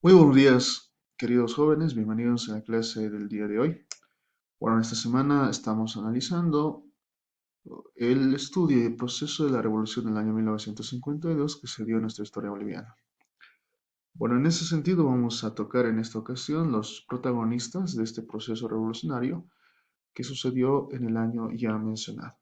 Muy buenos días, queridos jóvenes, bienvenidos a la clase del día de hoy. Bueno, esta semana estamos analizando el estudio y el proceso de la revolución del año 1952 que se dio en nuestra historia boliviana. Bueno, en ese sentido vamos a tocar en esta ocasión los protagonistas de este proceso revolucionario que sucedió en el año ya mencionado.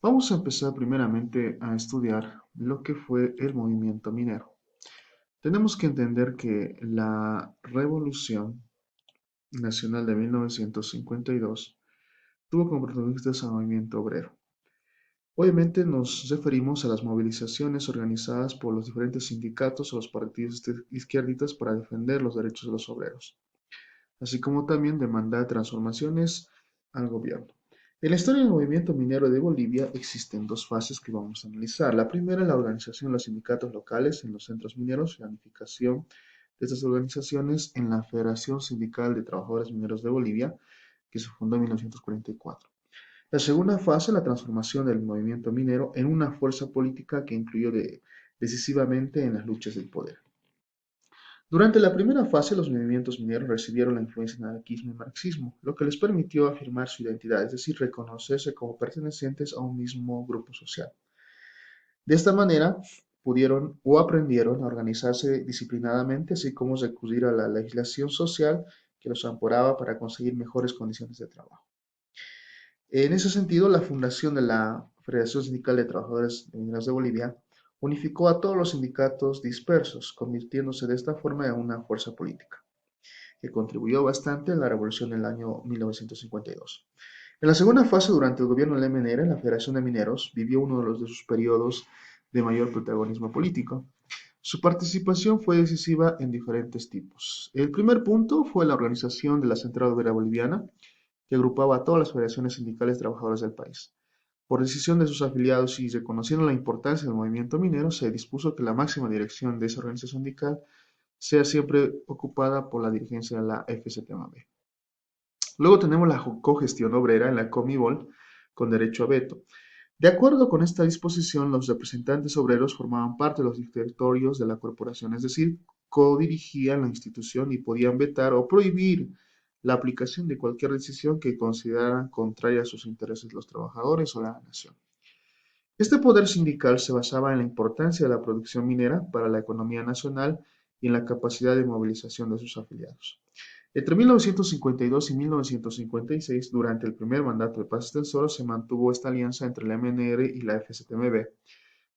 Vamos a empezar primeramente a estudiar lo que fue el movimiento minero. Tenemos que entender que la revolución nacional de 1952 tuvo como protagonistas al movimiento obrero. Obviamente nos referimos a las movilizaciones organizadas por los diferentes sindicatos o los partidos izquierdistas para defender los derechos de los obreros, así como también demandar transformaciones al gobierno. En la historia del movimiento minero de Bolivia existen dos fases que vamos a analizar. La primera es la organización de los sindicatos locales en los centros mineros y la unificación de estas organizaciones en la Federación Sindical de Trabajadores Mineros de Bolivia, que se fundó en 1944. La segunda fase, la transformación del movimiento minero en una fuerza política que influyó decisivamente en las luchas del poder. Durante la primera fase, los movimientos mineros recibieron la influencia del anarquismo y marxismo, lo que les permitió afirmar su identidad, es decir, reconocerse como pertenecientes a un mismo grupo social. De esta manera, pudieron o aprendieron a organizarse disciplinadamente, así como recurrir a la legislación social que los amparaba para conseguir mejores condiciones de trabajo. En ese sentido, la fundación de la Federación Sindical de Trabajadores de Mineros de Bolivia unificó a todos los sindicatos dispersos, convirtiéndose de esta forma en una fuerza política, que contribuyó bastante a la revolución del año 1952. En la segunda fase, durante el gobierno de Lemenera, la Federación de Mineros vivió uno de sus periodos de mayor protagonismo político. Su participación fue decisiva en diferentes tipos. El primer punto fue la organización de la Central Obrera Boliviana, que agrupaba a todas las federaciones sindicales trabajadoras del país. Por decisión de sus afiliados y reconociendo la importancia del movimiento minero, se dispuso que la máxima dirección de esa organización sindical sea siempre ocupada por la dirigencia de la FCTMB. Luego tenemos la cogestión obrera en la Comibol con derecho a veto. De acuerdo con esta disposición, los representantes obreros formaban parte de los directorios de la corporación, es decir, codirigían la institución y podían vetar o prohibir la aplicación de cualquier decisión que consideraran contraria a sus intereses los trabajadores o la nación. Este poder sindical se basaba en la importancia de la producción minera para la economía nacional y en la capacidad de movilización de sus afiliados. Entre 1952 y 1956, durante el primer mandato de Paz Estenssoro, se mantuvo esta alianza entre la MNR y la FCTMB,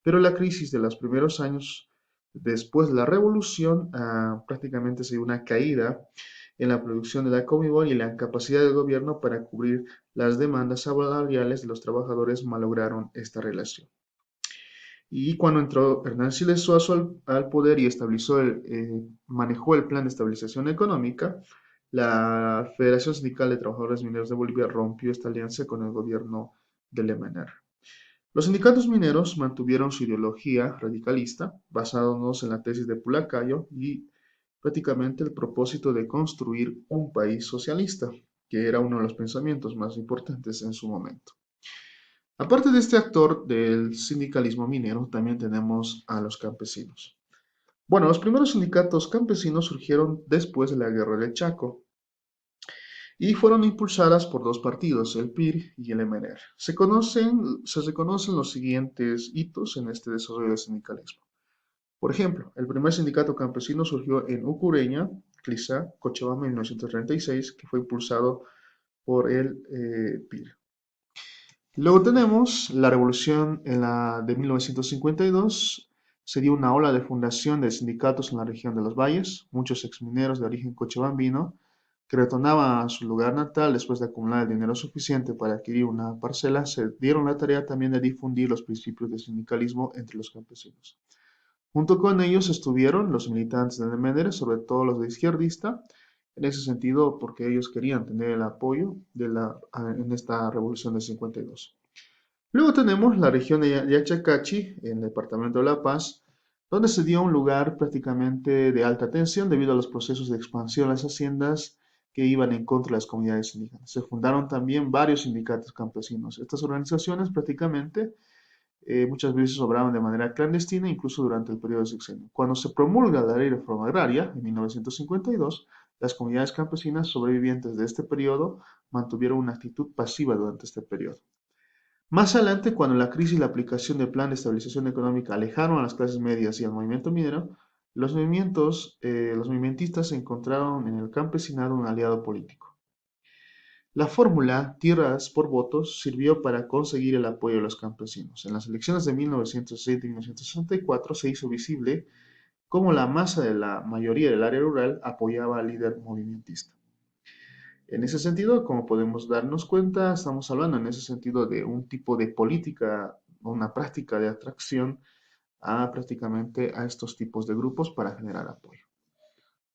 pero la crisis de los primeros años después de la revolución prácticamente se dio una caída en la producción de la Comibol y la capacidad del gobierno para cubrir las demandas salariales de los trabajadores malograron esta relación. Y cuando entró Hernán Siles Suazo al poder y manejó el plan de estabilización económica, la Federación Sindical de Trabajadores Mineros de Bolivia rompió esta alianza con el gobierno del MNR. Los sindicatos mineros mantuvieron su ideología radicalista, basándonos en la tesis de Pulacayo y prácticamente el propósito de construir un país socialista, que era uno de los pensamientos más importantes en su momento. Aparte de este actor del sindicalismo minero, también tenemos a los campesinos. Bueno, los primeros sindicatos campesinos surgieron después de la Guerra del Chaco y fueron impulsadas por dos partidos, el PIR y el MNR. Se reconocen los siguientes hitos en este desarrollo del sindicalismo. Por ejemplo, el primer sindicato campesino surgió en Ucureña, Clisa, Cochabamba, en 1936, que fue impulsado por el PIR. Luego tenemos la revolución de 1952. Se dio una ola de fundación de sindicatos en la región de los valles. Muchos exmineros de origen cochabambino que retornaban a su lugar natal después de acumular el dinero suficiente para adquirir una parcela, se dieron la tarea también de difundir los principios del sindicalismo entre los campesinos. Junto con ellos estuvieron los militantes de Menderes, sobre todo los de izquierdista, en ese sentido porque ellos querían tener el apoyo en esta revolución del 52. Luego tenemos la región de Yachacachi, en el departamento de La Paz, donde se dio un lugar prácticamente de alta tensión debido a los procesos de expansión de las haciendas que iban en contra de las comunidades indígenas. Se fundaron también varios sindicatos campesinos. Estas organizaciones prácticamente muchas veces obraban de manera clandestina, incluso durante el periodo de sexenio. Cuando se promulga la Ley de Reforma Agraria, en 1952, las comunidades campesinas sobrevivientes de este periodo mantuvieron una actitud pasiva durante este periodo. Más adelante, cuando la crisis y la aplicación del Plan de Estabilización Económica alejaron a las clases medias y al movimiento minero, los movimentistas encontraron en el campesinado un aliado político. La fórmula "tierras por votos" sirvió para conseguir el apoyo de los campesinos. En las elecciones de 1960 y 1964 se hizo visible cómo la masa de la mayoría del área rural apoyaba al líder movimentista. En ese sentido, como podemos darnos cuenta, estamos hablando en ese sentido de un tipo de política o una práctica de atracción a prácticamente a estos tipos de grupos para generar apoyo.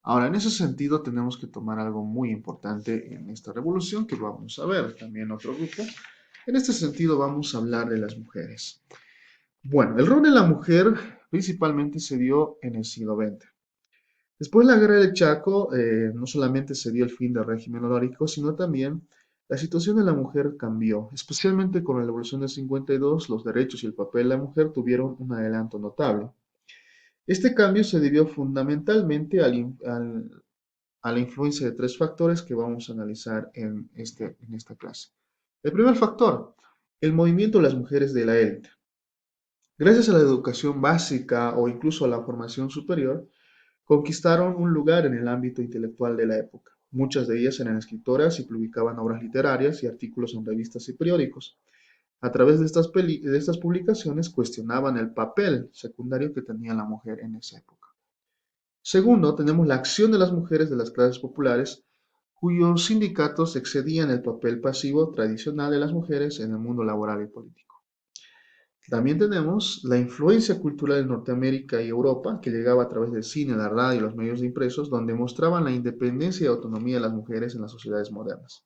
Ahora, en ese sentido, tenemos que tomar algo muy importante en esta revolución que vamos a ver también otro grupo. En este sentido, vamos a hablar de las mujeres. Bueno, el rol de la mujer principalmente se dio en el siglo XX. Después de la guerra del Chaco, no solamente se dio el fin del régimen honorífico, sino también la situación de la mujer cambió. Especialmente con la Revolución del 52, los derechos y el papel de la mujer tuvieron un adelanto notable. Este cambio se debió fundamentalmente a la influencia de tres factores que vamos a analizar en esta clase. El primer factor, el movimiento de las mujeres de la élite. Gracias a la educación básica o incluso a la formación superior, conquistaron un lugar en el ámbito intelectual de la época. Muchas de ellas eran escritoras y publicaban obras literarias y artículos en revistas y periódicos. A través de estas publicaciones cuestionaban el papel secundario que tenía la mujer en esa época. Segundo, tenemos la acción de las mujeres de las clases populares, cuyos sindicatos excedían el papel pasivo tradicional de las mujeres en el mundo laboral y político. También tenemos la influencia cultural de Norteamérica y Europa, que llegaba a través del cine, la radio y los medios de impresos, donde mostraban la independencia y autonomía de las mujeres en las sociedades modernas.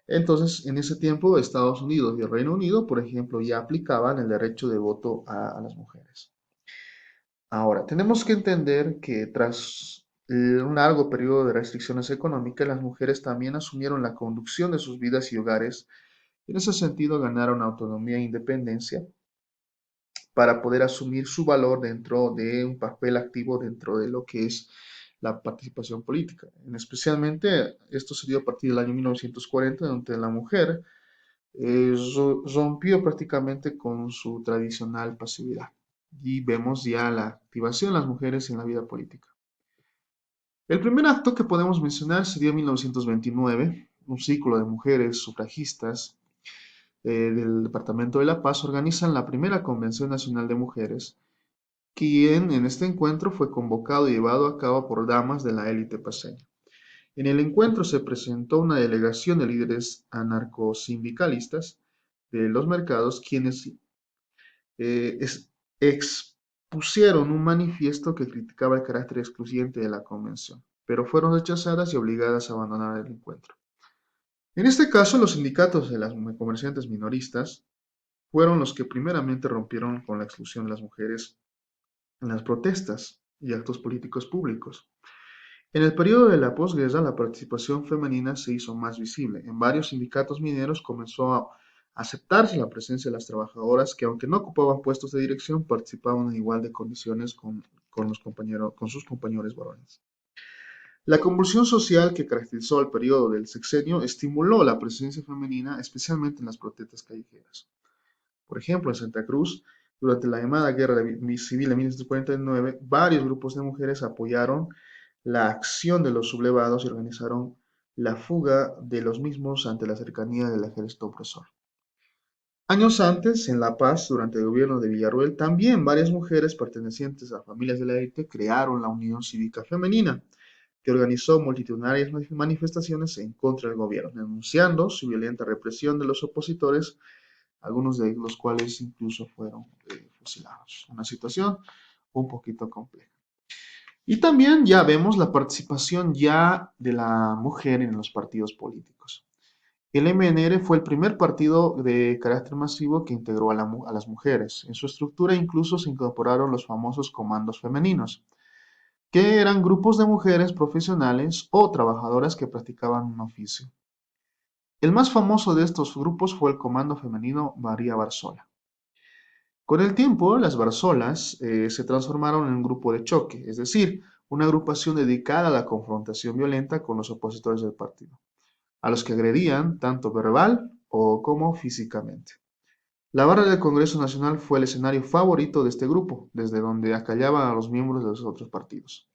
Entonces, en ese tiempo, Estados Unidos y el Reino Unido, por ejemplo, ya aplicaban el derecho de voto a las mujeres. Ahora, tenemos que entender que tras un largo periodo de restricciones económicas, las mujeres también asumieron la conducción de sus vidas y hogares. En ese sentido, ganaron autonomía e independencia para poder asumir su valor dentro de un papel activo dentro de lo que es la participación política. Especialmente, esto se dio a partir del año 1940, donde la mujer rompió prácticamente con su tradicional pasividad. Y vemos ya la activación de las mujeres en la vida política. El primer acto que podemos mencionar se dio en 1929. Un círculo de mujeres sufragistas del Departamento de La Paz organizan la primera Convención Nacional de Mujeres, quien en este encuentro fue convocado y llevado a cabo por damas de la élite paceña. En el encuentro se presentó una delegación de líderes anarcosindicalistas de los mercados, quienes expusieron un manifiesto que criticaba el carácter excluyente de la convención, pero fueron rechazadas y obligadas a abandonar el encuentro. En este caso, los sindicatos de las comerciantes minoristas fueron los que primeramente rompieron con la exclusión de las mujeres en las protestas y actos políticos públicos. En el periodo de la posguerra, la participación femenina se hizo más visible. En varios sindicatos mineros comenzó a aceptarse la presencia de las trabajadoras que, aunque no ocupaban puestos de dirección, participaban en igual de condiciones con sus compañeros varones. La convulsión social que caracterizó el periodo del sexenio estimuló la presencia femenina, especialmente en las protestas callejeras. Por ejemplo, en Santa Cruz, durante la llamada Guerra Civil de 1949, varios grupos de mujeres apoyaron la acción de los sublevados y organizaron la fuga de los mismos ante la cercanía del ejército opresor. Años antes, en La Paz, durante el gobierno de Villarroel, también varias mujeres pertenecientes a familias de la élite crearon la Unión Cívica Femenina, que organizó multitudinarias manifestaciones en contra del gobierno, denunciando su violenta represión de los opositores, algunos de los cuales incluso fueron fusilados. Una situación un poquito compleja. Y también ya vemos la participación ya de la mujer en los partidos políticos. El MNR fue el primer partido de carácter masivo que integró a las mujeres. En su estructura incluso se incorporaron los famosos comandos femeninos, que eran grupos de mujeres profesionales o trabajadoras que practicaban un oficio. El más famoso de estos grupos fue el Comando Femenino María Barzola. Con el tiempo, las Barzolas se transformaron en un grupo de choque, es decir, una agrupación dedicada a la confrontación violenta con los opositores del partido, a los que agredían tanto verbal o como físicamente. La barra del Congreso Nacional fue el escenario favorito de este grupo, desde donde acallaban a los miembros de los otros partidos.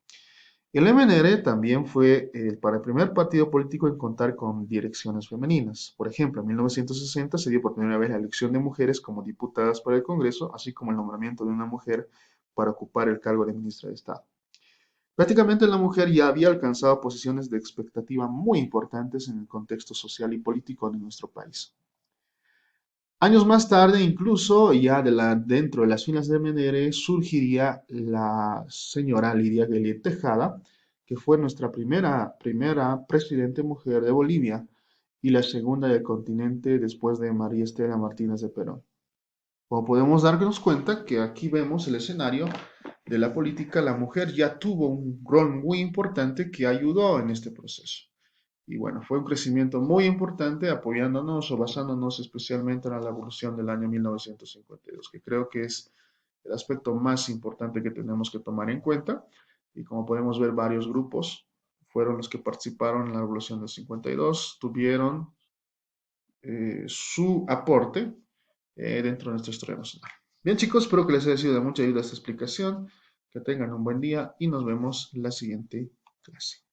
El MNR también fue para el primer partido político en contar con direcciones femeninas. Por ejemplo, en 1960 se dio por primera vez la elección de mujeres como diputadas para el Congreso, así como el nombramiento de una mujer para ocupar el cargo de ministra de Estado. Prácticamente la mujer ya había alcanzado posiciones de expectativa muy importantes en el contexto social y político de nuestro país. Años más tarde, incluso ya dentro de las filas de MNR, surgiría la señora Lidia Gueliet Tejada, que fue nuestra primera presidente mujer de Bolivia y la segunda del continente después de María Estela Martínez de Perón. Como podemos darnos cuenta que aquí vemos el escenario de la política, la mujer ya tuvo un rol muy importante que ayudó en este proceso. Y bueno, fue un crecimiento muy importante apoyándonos o basándonos especialmente en la revolución del año 1952, que creo que es el aspecto más importante que tenemos que tomar en cuenta. Y como podemos ver, varios grupos fueron los que participaron en la revolución del 52, tuvieron su aporte dentro de nuestra historia nacional. Bien chicos, espero que les haya sido de mucha ayuda esta explicación, que tengan un buen día y nos vemos en la siguiente clase.